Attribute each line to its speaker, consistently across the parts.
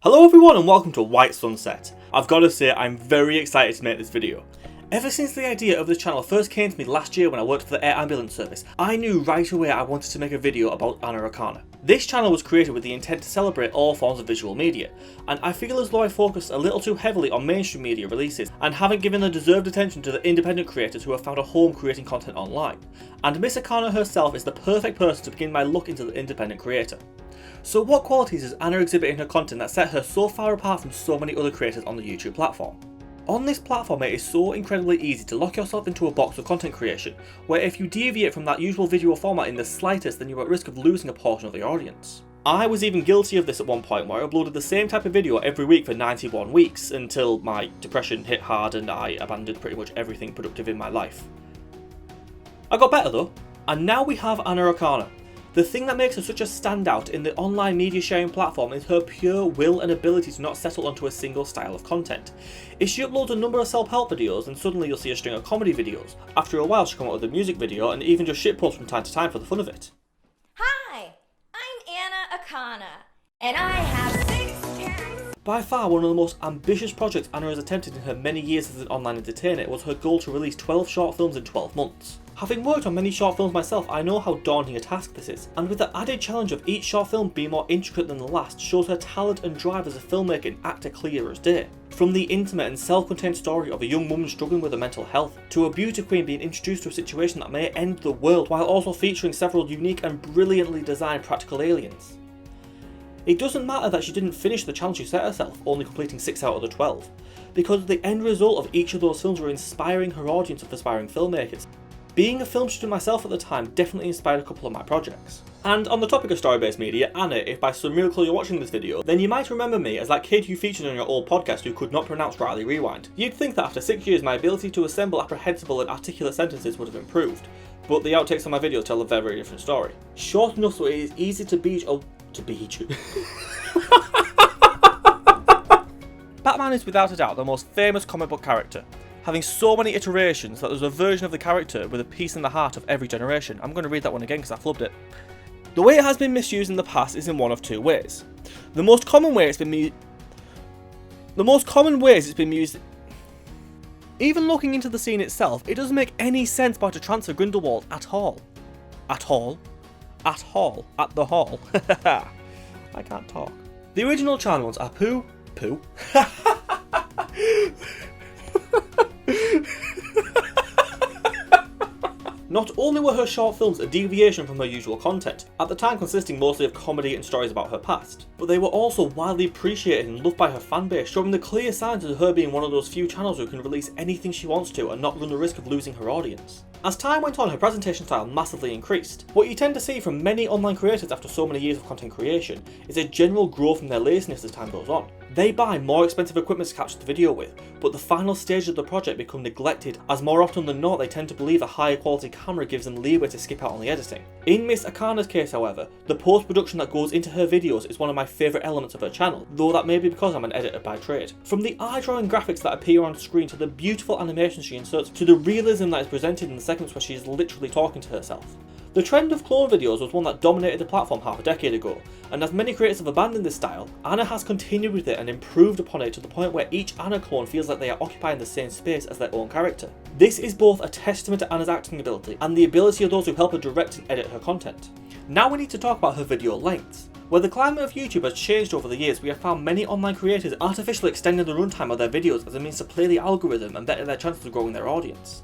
Speaker 1: Hello everyone and welcome to White Sunset. I've got to say I'm very excited to make this video. Ever since the idea of this channel first came to me last year when I worked for the air ambulance service, I knew right away I wanted to make a video about Anna Akana. This channel was created with the intent to celebrate all forms of visual media, and I feel as though I focused a little too heavily on mainstream media releases and haven't given the deserved attention to the independent creators who have found a home creating content online. And Miss Akana herself is the perfect person to begin my look into the independent creator. So what qualities does Anna exhibit in her content that set her so far apart from so many other creators on the YouTube platform? On this platform it is so incredibly easy to lock yourself into a box of content creation, where if you deviate from that usual visual format in the slightest then you're at risk of losing a portion of the audience. I was even guilty of this at one point where I uploaded the same type of video every week for 91 weeks, until my depression hit hard and I abandoned pretty much everything productive in my life. I got better though, and now we have Anna Akana. The thing that makes her such a standout in the online media sharing platform is her pure will and ability to not settle onto a single style of content. If she uploads a number of self-help videos, then suddenly you'll see a string of comedy videos. After a while she'll come out with a music video and even just shitpost from time to time for the fun of it.
Speaker 2: Hi, I'm Anna Akana, and I have 6 cats.
Speaker 1: By far one of the most ambitious projects Anna has attempted in her many years as an online entertainer was her goal to release 12 short films in 12 months. Having worked on many short films myself, I know how daunting a task this is, and with the added challenge of each short film being more intricate than the last shows her talent and drive as a filmmaker and actor clear as day. From the intimate and self-contained story of a young woman struggling with her mental health, to a beauty queen being introduced to a situation that may end the world while also featuring several unique and brilliantly designed practical aliens. It doesn't matter that she didn't finish the challenge she set herself, only completing 6 out of the 12, because the end result of each of those films were inspiring her audience of aspiring filmmakers. Being a film student myself at the time definitely inspired a couple of my projects. And on the topic of story-based media, Anna, if by some miracle you're watching this video, then you might remember me as that kid you featured on your old podcast who could not pronounce Riley Rewind. You'd think that after 6 years my ability to assemble apprehensible and articulate sentences would have improved, but the outtakes on my videos tell a very, very different story. Short enough so it is easy to beach. Batman is without a doubt the most famous comic book character, having so many iterations that there's a version of the character with a piece in the heart of every generation. I'm going to read that one again because I flubbed it. The way it has been misused in the past is in one of two ways. The most common way is it's been used. Even looking into the scene itself, it doesn't make any sense why to transfer Grindelwald at all. At all. At the hall. I can't talk. The original Charmed ones are Pooh. Not only were her short films a deviation from her usual content, at the time consisting mostly of comedy and stories about her past, but they were also widely appreciated and loved by her fanbase, showing the clear signs of her being one of those few channels who can release anything she wants to and not run the risk of losing her audience. As time went on, her presentation style massively increased. What you tend to see from many online creators after so many years of content creation is a general growth in their laziness as time goes on. They buy more expensive equipment to capture the video with, but the final stages of the project become neglected, as more often than not they tend to believe a higher quality camera gives them leeway to skip out on the editing. In Miss Akana's case however, the post-production that goes into her videos is one of my favourite elements of her channel, though that may be because I'm an editor by trade. From the eye-drawing graphics that appear on screen to the beautiful animations she inserts, to the realism that is presented in the segments where she is literally talking to herself. The trend of clone videos was one that dominated the platform half a decade ago, and as many creators have abandoned this style, Anna has continued with it and improved upon it to the point where each Anna clone feels like they are occupying the same space as their own character. This is both a testament to Anna's acting ability and the ability of those who help her direct and edit her content. Now we need to talk about her video lengths. Where the climate of YouTube has changed over the years, we have found many online creators artificially extending the runtime of their videos as a means to play the algorithm and better their chances of growing their audience.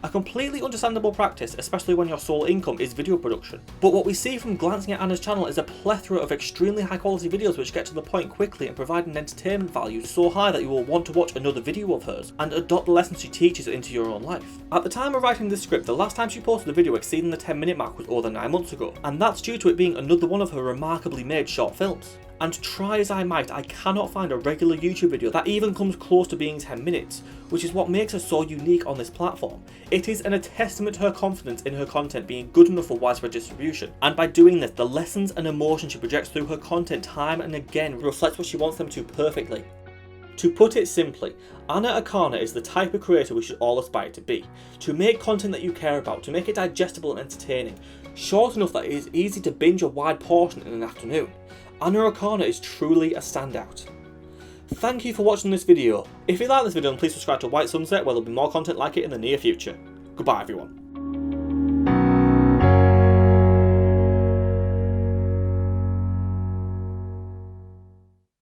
Speaker 1: A completely understandable practice, especially when your sole income is video production. But what we see from glancing at Anna's channel is a plethora of extremely high quality videos which get to the point quickly and provide an entertainment value so high that you will want to watch another video of hers and adopt the lessons she teaches into your own life. At the time of writing this script, the last time she posted a video exceeding the 10-minute mark was over 9 months ago, and that's due to it being another one of her remarkably made short films. And try as I might, I cannot find a regular YouTube video that even comes close to being 10 minutes, which is what makes her so unique on this platform. It is a testament to her confidence in her content being good enough for widespread distribution, and by doing this, the lessons and emotion she projects through her content time and again reflects what she wants them to perfectly. To put it simply, Anna Akana is the type of creator we should all aspire to be. To make content that you care about, to make it digestible and entertaining, short enough that it is easy to binge a wide portion in an afternoon. Anna Akana is truly a standout. Thank you for watching this video. If you like this video, then please subscribe to White Sunset, where there'll be more content like it in the near future. Goodbye everyone.